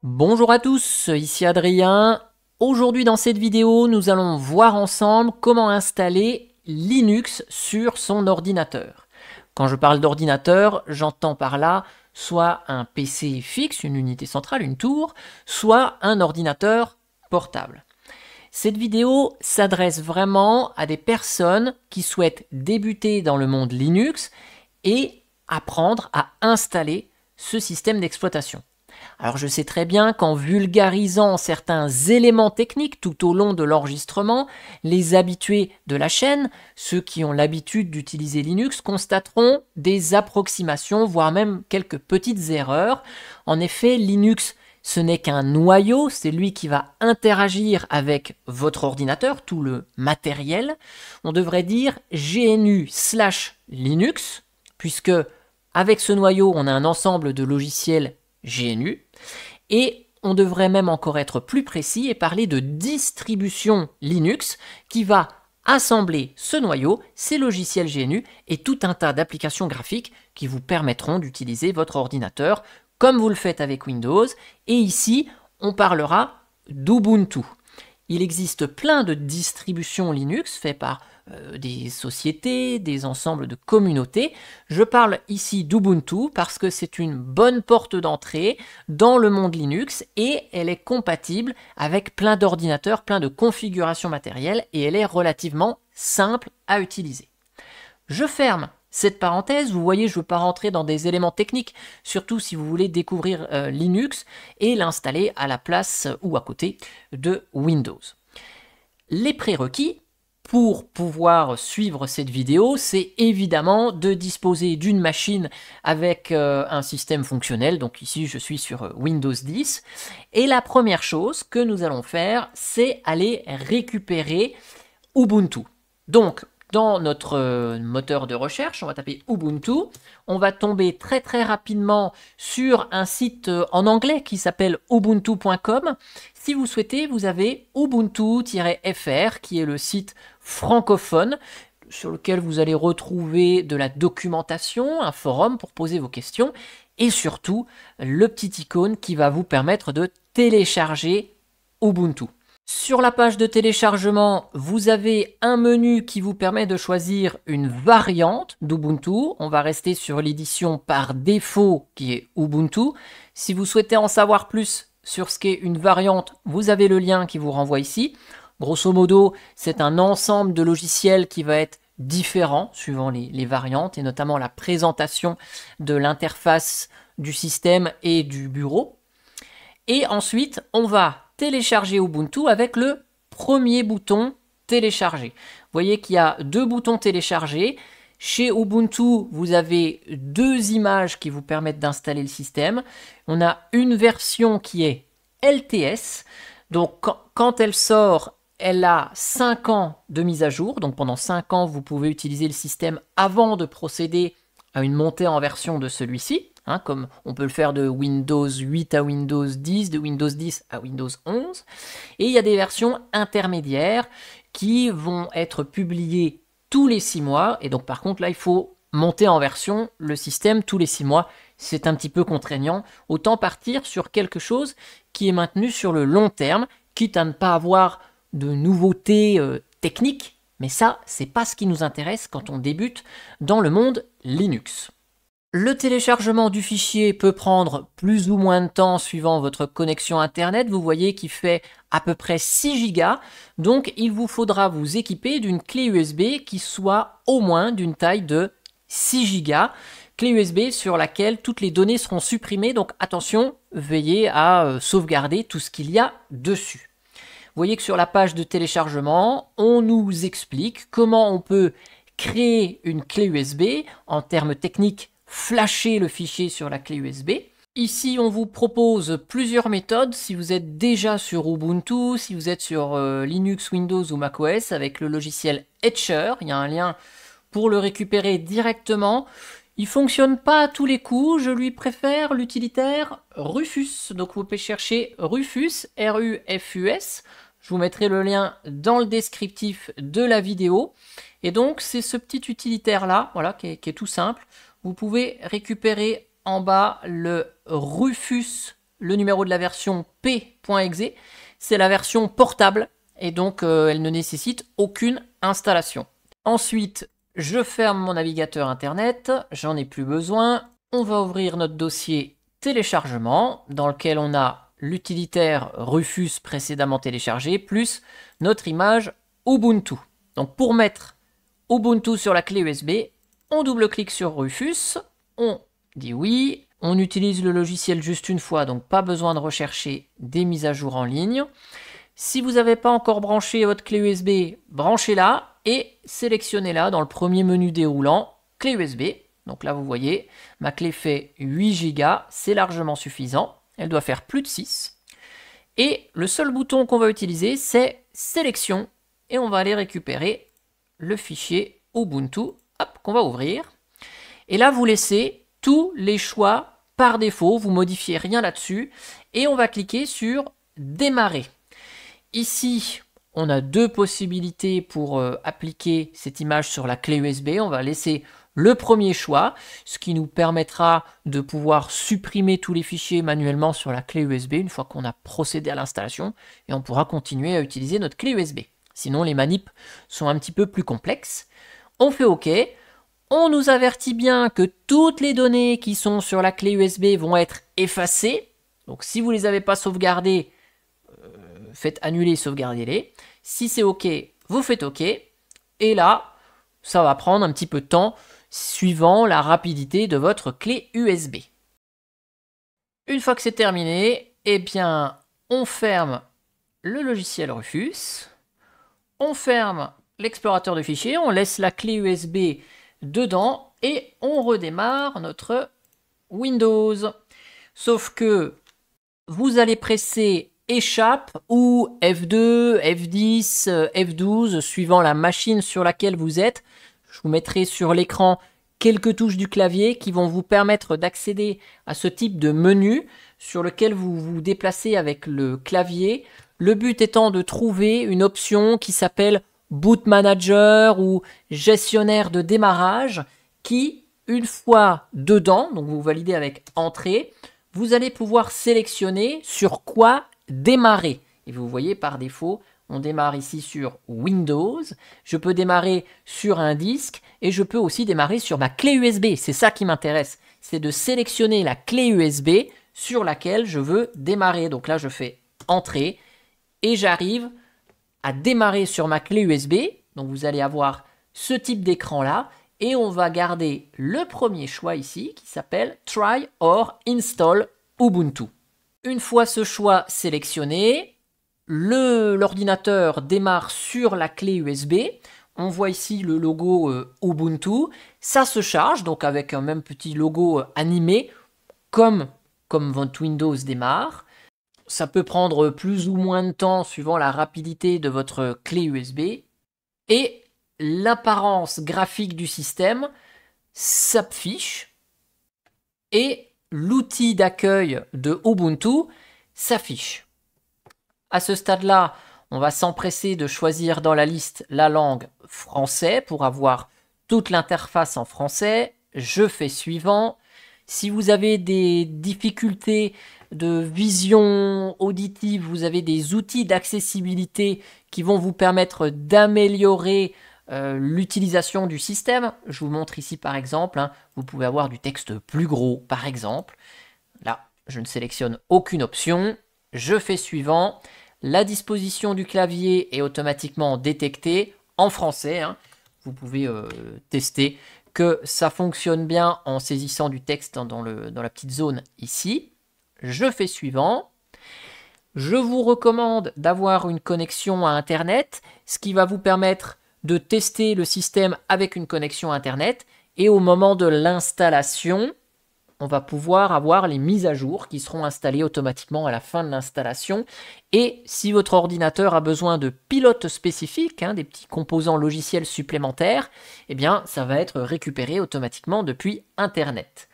Bonjour à tous, ici Adrien. Aujourd'hui dans cette vidéo, nous allons voir ensemble comment installer Linux sur son ordinateur. Quand je parle d'ordinateur, j'entends par là soit un PC fixe, une unité centrale, une tour, soit un ordinateur portable. Cette vidéo s'adresse vraiment à des personnes qui souhaitent débuter dans le monde Linux et apprendre à installer ce système d'exploitation. Alors je sais très bien qu'en vulgarisant certains éléments techniques tout au long de l'enregistrement, les habitués de la chaîne, ceux qui ont l'habitude d'utiliser Linux, constateront des approximations, voire même quelques petites erreurs. En effet, Linux, ce n'est qu'un noyau, c'est lui qui va interagir avec votre ordinateur, tout le matériel. On devrait dire GNU/Linux, puisque avec ce noyau, on a un ensemble de logiciels GNU, et on devrait même encore être plus précis et parler de distribution Linux qui va assembler ce noyau, ces logiciels GNU et tout un tas d'applications graphiques qui vous permettront d'utiliser votre ordinateur comme vous le faites avec Windows. Et ici, on parlera d'Ubuntu. Il existe plein de distributions Linux faites par des sociétés, des ensembles de communautés. Je parle ici d'Ubuntu parce que c'est une bonne porte d'entrée dans le monde Linux et elle est compatible avec plein d'ordinateurs, plein de configurations matérielles et elle est relativement simple à utiliser. Je ferme cette parenthèse, vous voyez, je ne veux pas rentrer dans des éléments techniques, surtout si vous voulez découvrir Linux et l'installer à la place ou à côté de Windows. Les prérequis pour pouvoir suivre cette vidéo, c'est évidemment de disposer d'une machine avec un système fonctionnel. Donc ici, je suis sur Windows 10. Et la première chose que nous allons faire, c'est aller récupérer Ubuntu. Donc, dans notre moteur de recherche, on va taper Ubuntu. On va tomber très très rapidement sur un site en anglais qui s'appelle ubuntu.com. Si vous souhaitez, vous avez ubuntu-fr qui est le site francophone sur lequel vous allez retrouver de la documentation, un forum pour poser vos questions et surtout le petit icône qui va vous permettre de télécharger Ubuntu. Sur la page de téléchargement, vous avez un menu qui vous permet de choisir une variante d'Ubuntu. On va rester sur l'édition par défaut qui est Ubuntu. Si vous souhaitez en savoir plus sur ce qu'est une variante, vous avez le lien qui vous renvoie ici. Grosso modo, c'est un ensemble de logiciels qui va être différent suivant les variantes et notamment la présentation de l'interface du système et du bureau. Et ensuite, on va télécharger Ubuntu avec le premier bouton télécharger. Vous voyez qu'il y a deux boutons télécharger. Chez Ubuntu, vous avez deux images qui vous permettent d'installer le système. On a une version qui est LTS. Donc quand elle sort, elle a 5 ans de mise à jour. Donc pendant 5 ans, vous pouvez utiliser le système avant de procéder à une montée en version de celui-ci. Comme on peut le faire de Windows 8 à Windows 10, de Windows 10 à Windows 11. Et il y a des versions intermédiaires qui vont être publiées tous les 6 mois. Et donc par contre là, il faut monter en version le système tous les 6 mois. C'est un petit peu contraignant. Autant partir sur quelque chose qui est maintenu sur le long terme, quitte à ne pas avoir de nouveautés techniques. Mais ça, c'est pas ce qui nous intéresse quand on débute dans le monde Linux. Le téléchargement du fichier peut prendre plus ou moins de temps suivant votre connexion internet. Vous voyez qu'il fait à peu près 6 Go. Donc il vous faudra vous équiper d'une clé USB qui soit au moins d'une taille de 6 Go. Clé USB sur laquelle toutes les données seront supprimées. Donc attention, veillez à sauvegarder tout ce qu'il y a dessus. Vous voyez que sur la page de téléchargement, on nous explique comment on peut créer une clé USB en termes techniques. Flasher le fichier sur la clé USB. Ici, on vous propose plusieurs méthodes. Si vous êtes déjà sur Ubuntu, si vous êtes sur Linux, Windows ou macOS avec le logiciel Etcher, il y a un lien pour le récupérer directement. Il fonctionne pas à tous les coups. Je lui préfère l'utilitaire Rufus. Donc vous pouvez chercher Rufus, R-U-F-U-S. Je vous mettrai le lien dans le descriptif de la vidéo. Et donc c'est ce petit utilitaire là, voilà, qui est tout simple. Vous pouvez récupérer en bas le Rufus le numéro de la version p.exe, c'est la version portable et donc elle ne nécessite aucune installation. Ensuite, je ferme mon navigateur internet, j'en ai plus besoin. On va ouvrir notre dossier téléchargement dans lequel on a l'utilitaire Rufus précédemment téléchargé plus notre image Ubuntu. Donc pour mettre Ubuntu sur la clé USB, on double-clique sur Rufus, on dit oui, on utilise le logiciel juste une fois, donc pas besoin de rechercher des mises à jour en ligne. Si vous n'avez pas encore branché votre clé USB, branchez-la et sélectionnez-la dans le premier menu déroulant, clé USB. Donc là, vous voyez, ma clé fait 8 Go, c'est largement suffisant. Elle doit faire plus de 6. Et le seul bouton qu'on va utiliser, c'est sélection. Et on va aller récupérer le fichier Ubuntu, hop, qu'on va ouvrir. Et là, vous laissez tous les choix par défaut, vous modifiez rien là-dessus. Et on va cliquer sur démarrer. Ici, on a deux possibilités pour appliquer cette image sur la clé USB. On va laisser le premier choix, ce qui nous permettra de pouvoir supprimer tous les fichiers manuellement sur la clé USB une fois qu'on a procédé à l'installation et on pourra continuer à utiliser notre clé USB. Sinon, les manips sont un petit peu plus complexes. On fait OK. On nous avertit bien que toutes les données qui sont sur la clé USB vont être effacées. Donc, si vous ne les avez pas sauvegardées, faites annuler, sauvegardez-les. Si c'est OK, vous faites OK. Et là, ça va prendre un petit peu de temps suivant la rapidité de votre clé USB. Une fois que c'est terminé, eh bien, on ferme le logiciel Rufus, on ferme l'explorateur de fichiers, on laisse la clé USB dedans et on redémarre notre Windows. Sauf que vous allez presser Échappe ou F2, F10, F12, suivant la machine sur laquelle vous êtes. Je vous mettrai sur l'écran quelques touches du clavier qui vont vous permettre d'accéder à ce type de menu sur lequel vous vous déplacez avec le clavier. Le but étant de trouver une option qui s'appelle Boot Manager ou Gestionnaire de démarrage qui, une fois dedans, donc vous validez avec Entrée, vous allez pouvoir sélectionner sur quoi démarrer. Et vous voyez par défaut, on démarre ici sur Windows, je peux démarrer sur un disque et je peux aussi démarrer sur ma clé USB. C'est ça qui m'intéresse, c'est de sélectionner la clé USB sur laquelle je veux démarrer. Donc là, je fais Entrée et j'arrive à démarrer sur ma clé USB. Donc vous allez avoir ce type d'écran là et on va garder le premier choix ici qui s'appelle Try or Install Ubuntu. Une fois ce choix sélectionné, l'ordinateur démarre sur la clé USB. On voit ici le logo Ubuntu. Ça se charge, donc avec un même petit logo animé, comme votre Windows démarre. Ça peut prendre plus ou moins de temps suivant la rapidité de votre clé USB. Et l'apparence graphique du système s'affiche. Et l'outil d'accueil de Ubuntu s'affiche. À ce stade-là, on va s'empresser de choisir dans la liste la langue français pour avoir toute l'interface en français. Je fais suivant. Si vous avez des difficultés de vision auditive, vous avez des outils d'accessibilité qui vont vous permettre d'améliorer l'utilisation du système. Je vous montre ici par exemple, vous pouvez avoir du texte plus gros par exemple. Là, je ne sélectionne aucune option. Je fais suivant. La disposition du clavier est automatiquement détectée en français. Vous pouvez tester que ça fonctionne bien en saisissant du texte dans la petite zone ici. Je fais suivant. Je vous recommande d'avoir une connexion à Internet, ce qui va vous permettre de tester le système avec une connexion Internet. Et au moment de l'installation, on va pouvoir avoir les mises à jour qui seront installées automatiquement à la fin de l'installation. Et si votre ordinateur a besoin de pilotes spécifiques, des petits composants logiciels supplémentaires, eh bien, ça va être récupéré automatiquement depuis Internet.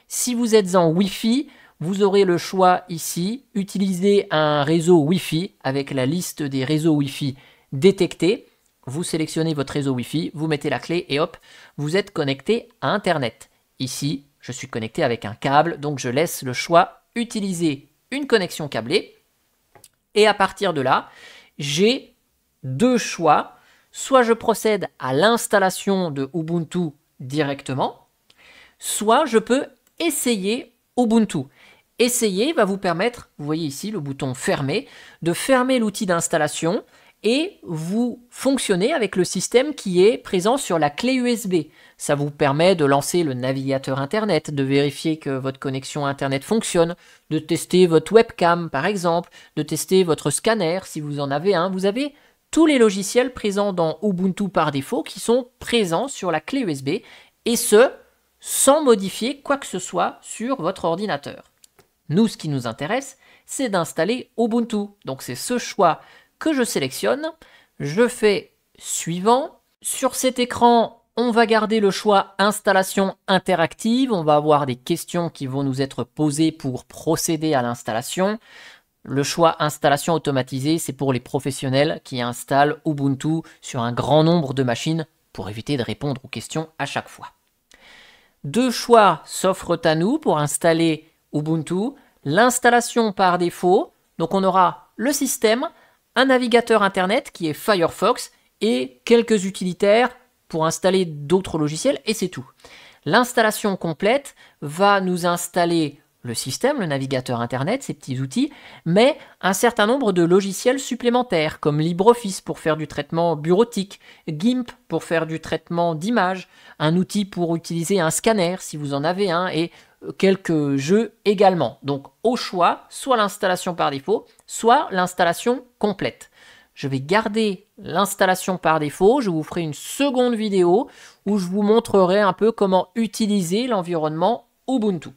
Si vous êtes en Wi-Fi, vous aurez le choix ici, utiliser un réseau Wi-Fi avec la liste des réseaux Wi-Fi détectés. Vous sélectionnez votre réseau Wi-Fi, vous mettez la clé et hop, vous êtes connecté à Internet. Ici, je suis connecté avec un câble, donc je laisse le choix utiliser une connexion câblée. Et à partir de là, j'ai deux choix. Soit je procède à l'installation de Ubuntu directement, soit je peux essayer Ubuntu. Essayer va vous permettre, vous voyez ici le bouton fermer, de fermer l'outil d'installation et vous fonctionnez avec le système qui est présent sur la clé USB. Ça vous permet de lancer le navigateur Internet, de vérifier que votre connexion Internet fonctionne, de tester votre webcam par exemple, de tester votre scanner si vous en avez un. Vous avez tous les logiciels présents dans Ubuntu par défaut qui sont présents sur la clé USB et ce, sans modifier quoi que ce soit sur votre ordinateur. Nous, ce qui nous intéresse, c'est d'installer Ubuntu. Donc c'est ce choix que je sélectionne. Je fais suivant. Sur cet écran, on va garder le choix installation interactive. On va avoir des questions qui vont nous être posées pour procéder à l'installation. Le choix installation automatisée, c'est pour les professionnels qui installent Ubuntu sur un grand nombre de machines pour éviter de répondre aux questions à chaque fois. Deux choix s'offrent à nous pour installer Ubuntu, l'installation par défaut, donc on aura le système, un navigateur internet qui est Firefox et quelques utilitaires pour installer d'autres logiciels et c'est tout. L'installation complète va nous installer le système, le navigateur internet, ces petits outils, mais un certain nombre de logiciels supplémentaires comme LibreOffice pour faire du traitement bureautique, GIMP pour faire du traitement d'images, un outil pour utiliser un scanner si vous en avez un et quelques jeux également. Donc au choix, soit l'installation par défaut, soit l'installation complète. Je vais garder l'installation par défaut, je vous ferai une seconde vidéo où je vous montrerai un peu comment utiliser l'environnement Ubuntu.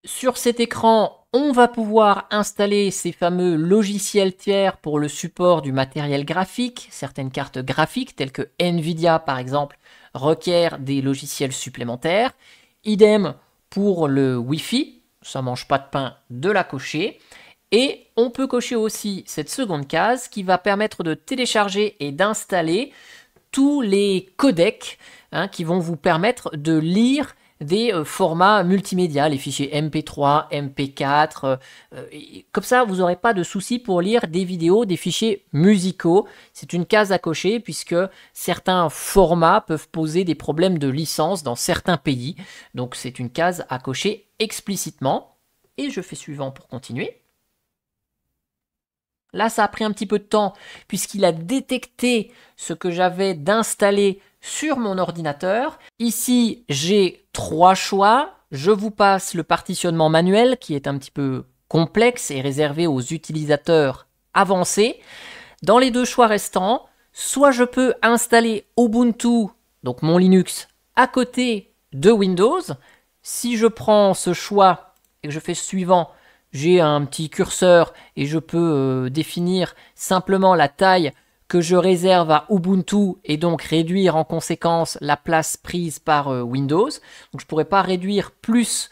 Sur cet écran, on va pouvoir installer ces fameux logiciels tiers pour le support du matériel graphique. Certaines cartes graphiques, telles que Nvidia par exemple, requièrent des logiciels supplémentaires. Idem pour le Wi-Fi, ça mange pas de pain de la cocher. Et on peut cocher aussi cette seconde case qui va permettre de télécharger et d'installer tous les codecs qui vont vous permettre de lire des formats multimédia, les fichiers MP3, MP4, comme ça vous n'aurez pas de souci pour lire des vidéos, des fichiers musicaux. C'est une case à cocher puisque certains formats peuvent poser des problèmes de licence dans certains pays. Donc c'est une case à cocher explicitement. Et je fais suivant pour continuer. Là, ça a pris un petit peu de temps puisqu'il a détecté ce que j'avais d'installé sur mon ordinateur. Ici, j'ai trois choix. Je vous passe le partitionnement manuel qui est un petit peu complexe et réservé aux utilisateurs avancés. Dans les deux choix restants, soit je peux installer Ubuntu, donc mon Linux, à côté de Windows. Si je prends ce choix et que je fais suivant, j'ai un petit curseur et je peux définir simplement la taille que je réserve à Ubuntu et donc réduire en conséquence la place prise par Windows. Donc je ne pourrais pas réduire plus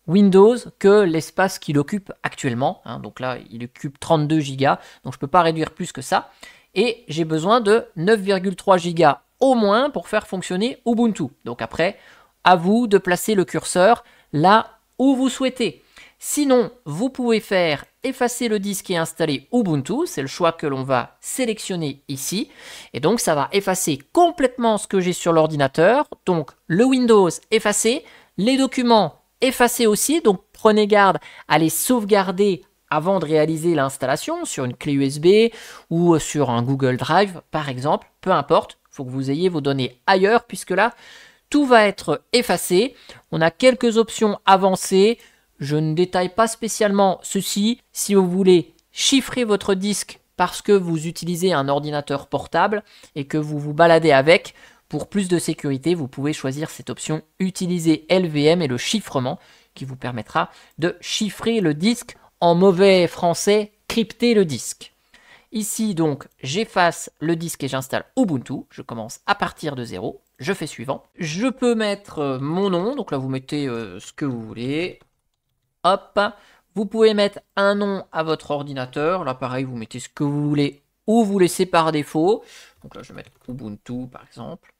Windows que l'espace qu'il occupe actuellement. Donc là, il occupe 32 Go, donc je ne peux pas réduire plus que ça. Et j'ai besoin de 9,3 Go au moins pour faire fonctionner Ubuntu. Donc après, à vous de placer le curseur là où vous souhaitez. Sinon, vous pouvez faire effacer le disque et installer Ubuntu, c'est le choix que l'on va sélectionner ici. Et donc, ça va effacer complètement ce que j'ai sur l'ordinateur. Donc, le Windows effacé, les documents effacés aussi. Donc, prenez garde à les sauvegarder avant de réaliser l'installation sur une clé USB ou sur un Google Drive, par exemple. Peu importe, il faut que vous ayez vos données ailleurs puisque là, tout va être effacé. On a quelques options avancées. Je ne détaille pas spécialement ceci. Si vous voulez chiffrer votre disque parce que vous utilisez un ordinateur portable et que vous vous baladez avec, pour plus de sécurité, vous pouvez choisir cette option « Utiliser LVM » et le chiffrement qui vous permettra de chiffrer le disque. En mauvais français, crypter le disque. Ici, donc, j'efface le disque et j'installe Ubuntu. Je commence à partir de 0. Je fais suivant. Je peux mettre mon nom. Donc là, vous mettez ce que vous voulez. Hop, vous pouvez mettre un nom à votre ordinateur. Là, pareil, vous mettez ce que vous voulez ou vous laissez par défaut. Donc là, je vais mettre Ubuntu, par exemple.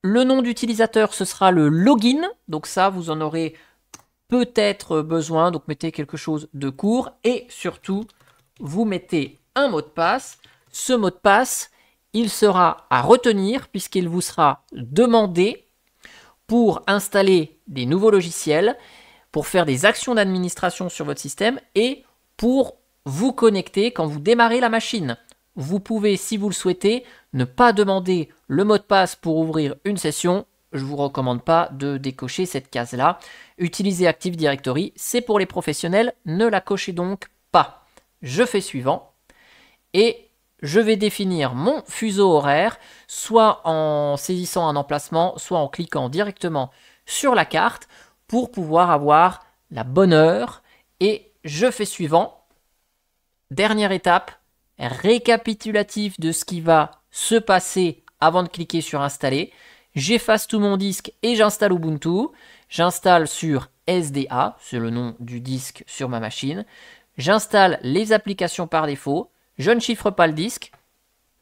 Le nom d'utilisateur, ce sera le login. Donc ça, vous en aurez peut-être besoin, donc mettez quelque chose de court et surtout, vous mettez un mot de passe. Ce mot de passe, il sera à retenir puisqu'il vous sera demandé pour installer des nouveaux logiciels, pour faire des actions d'administration sur votre système et pour vous connecter quand vous démarrez la machine. Vous pouvez, si vous le souhaitez, ne pas demander le mot de passe pour ouvrir une session. Je ne vous recommande pas de décocher cette case-là. Utilisez Active Directory, c'est pour les professionnels, ne la cochez donc pas. Je fais suivant et je vais définir mon fuseau horaire, soit en saisissant un emplacement, soit en cliquant directement sur la carte pour pouvoir avoir la bonne heure. Et je fais suivant. Dernière étape, récapitulatif de ce qui va se passer avant de cliquer sur installer. J'efface tout mon disque et j'installe Ubuntu. J'installe sur SDA, c'est le nom du disque sur ma machine. J'installe les applications par défaut. Je ne chiffre pas le disque.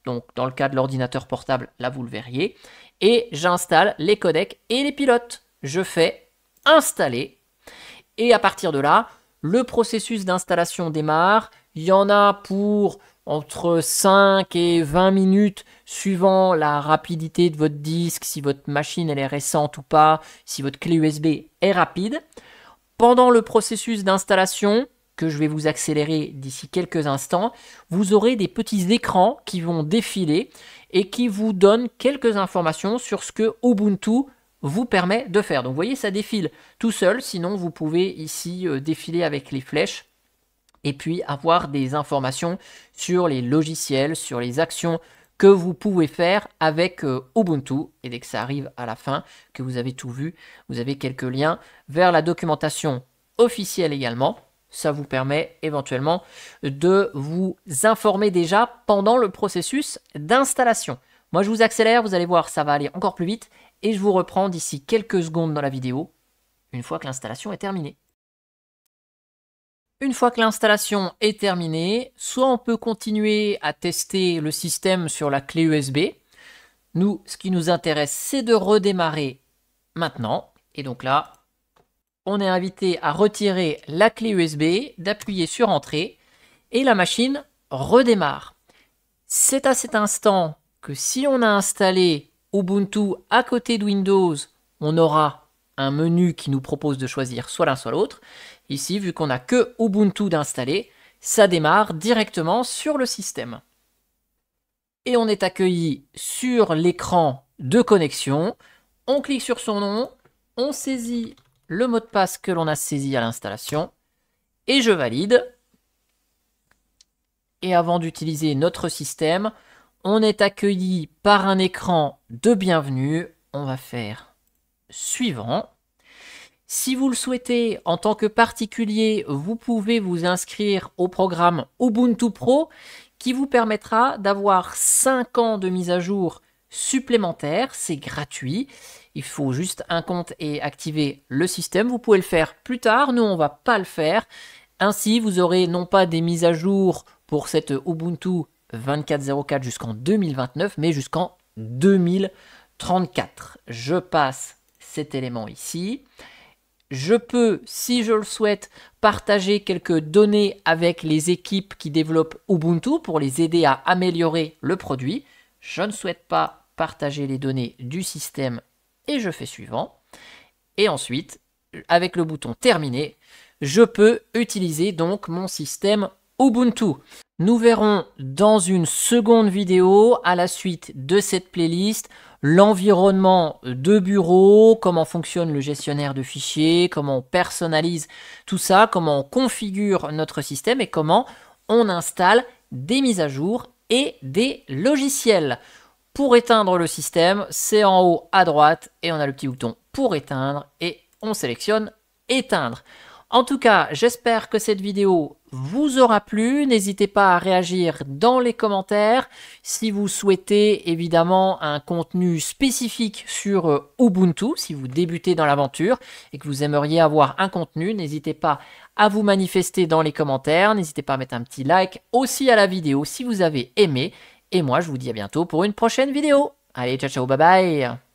Donc dans le cas de l'ordinateur portable, là vous le verriez. Et j'installe les codecs et les pilotes. Je fais installer. Et à partir de là, le processus d'installation démarre. Il y en a pour entre 5 et 20 minutes suivant la rapidité de votre disque, si votre machine elle est récente ou pas, si votre clé USB est rapide. Pendant le processus d'installation, que je vais vous accélérer d'ici quelques instants, vous aurez des petits écrans qui vont défiler et qui vous donnent quelques informations sur ce que Ubuntu vous permet de faire. Donc vous voyez, ça défile tout seul, sinon vous pouvez ici défiler avec les flèches et puis avoir des informations sur les logiciels, sur les actions que vous pouvez faire avec Ubuntu. Et dès que ça arrive à la fin, que vous avez tout vu, vous avez quelques liens vers la documentation officielle également. Ça vous permet éventuellement de vous informer déjà pendant le processus d'installation. Moi, je vous accélère, vous allez voir, ça va aller encore plus vite. Et je vous reprends d'ici quelques secondes dans la vidéo, une fois que l'installation est terminée. Une fois que l'installation est terminée, soit on peut continuer à tester le système sur la clé USB. Nous, ce qui nous intéresse, c'est de redémarrer maintenant. Et donc là, on est invité à retirer la clé USB, d'appuyer sur Entrée, et la machine redémarre. C'est à cet instant que si on a installé Ubuntu à côté de Windows, on aura un menu qui nous propose de choisir soit l'un soit l'autre. Ici, vu qu'on n'a que Ubuntu d'installer, ça démarre directement sur le système. Et on est accueilli sur l'écran de connexion. On clique sur son nom, on saisit le mot de passe que l'on a saisi à l'installation et je valide. Et avant d'utiliser notre système, on est accueilli par un écran de bienvenue. On va faire suivant. Si vous le souhaitez, en tant que particulier, vous pouvez vous inscrire au programme Ubuntu Pro qui vous permettra d'avoir 5 ans de mise à jour supplémentaires. C'est gratuit. Il faut juste un compte et activer le système. Vous pouvez le faire plus tard. Nous, on ne va pas le faire. Ainsi, vous aurez non pas des mises à jour pour cette Ubuntu 24.04 jusqu'en 2029, mais jusqu'en 2034. Je passe cet élément ici. Je peux, si je le souhaite, partager quelques données avec les équipes qui développent Ubuntu pour les aider à améliorer le produit. Je ne souhaite pas partager les données du système et je fais suivant. Et ensuite, avec le bouton terminer, je peux utiliser donc mon système Ubuntu. Nous verrons dans une seconde vidéo, à la suite de cette playlist, l'environnement de bureau, comment fonctionne le gestionnaire de fichiers, comment on personnalise tout ça, comment on configure notre système et comment on installe des mises à jour et des logiciels. Pour éteindre le système, c'est en haut à droite et on a le petit bouton pour éteindre et on sélectionne éteindre. En tout cas, j'espère que cette vidéo vous aura plu. N'hésitez pas à réagir dans les commentaires. Si vous souhaitez évidemment un contenu spécifique sur Ubuntu, si vous débutez dans l'aventure et que vous aimeriez avoir un contenu, n'hésitez pas à vous manifester dans les commentaires. N'hésitez pas à mettre un petit like aussi à la vidéo si vous avez aimé. Et moi, je vous dis à bientôt pour une prochaine vidéo. Allez, ciao, ciao, bye bye.